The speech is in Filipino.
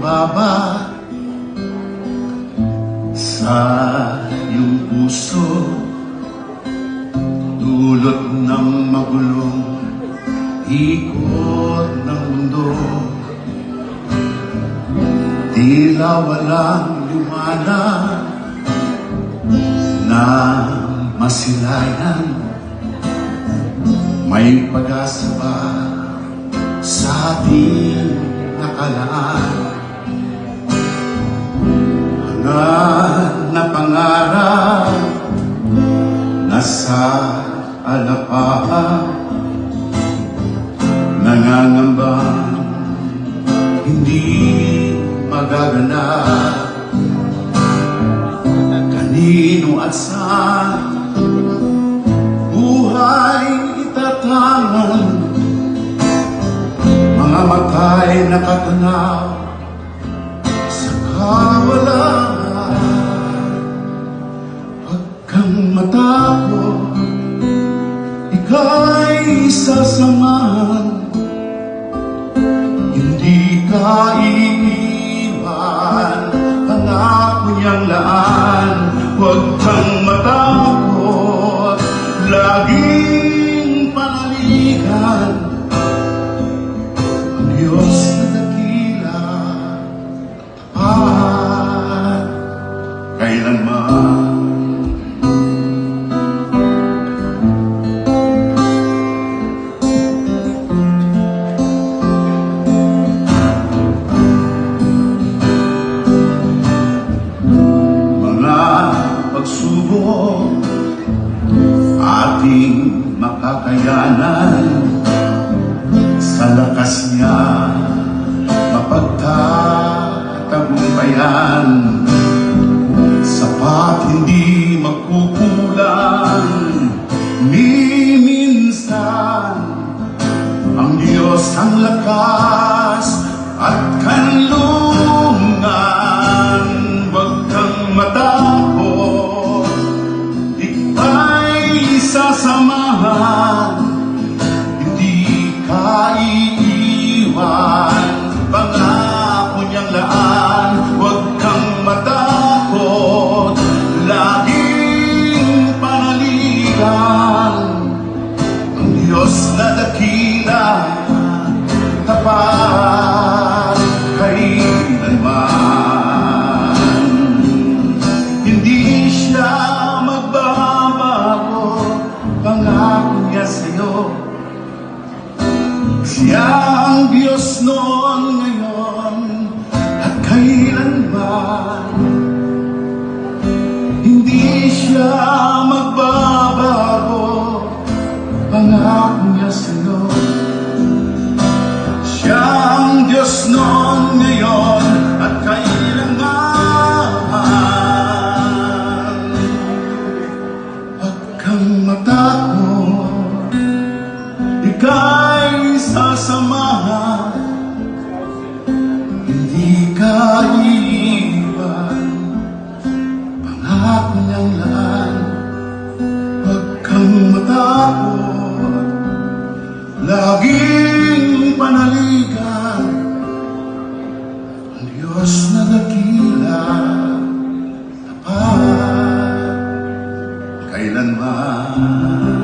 baba sa iyong puso, dulot ng magulong ikot ng mundo. Tila walang liwanag na masilayan, may pag-asa ba sa ating nakalaan? Hangad na pangarap nasa alapaap, nangangambang hindi magaganap. Kanino at saan buhay itatangon? Mga mata'y nakatanaw sa kawalan. Huwag kang matakot, ika'y sasamahan. Hindi ka iiwan, pangako niyang laan. Huwag kang matakot, laging panaligan. Ang Diyos na dakila at kailanman. Pagsubok ating makakayanan, sa lakas niya mapagtatagumpayan. Sapat hindi magkukulang ni minsan. Ang Diyos ang lakas at kanlungan. Huwag kang matakot, ika'y sasamahan. Hindi ka iiwan, pangako niyang laan. Huwag kang matakot, laging panaligan. Ang Diyos na dakila, tapat kailanman. Hindi siya magbabago, pangako niya sa'yo. Siya ang Diyos noon, ngayon at kailanman. Hindi siya magbabago, pangako niya sa'yo. Siya ang Diyos noon, ngayon at kailanman. Huwag kang matakot, ika'y sasamahan. Hindi ka iiwan, pangako niyang laan. Huwag kang matakot, laging panaligan. Ang Diyos na dakila, tapat kailanman.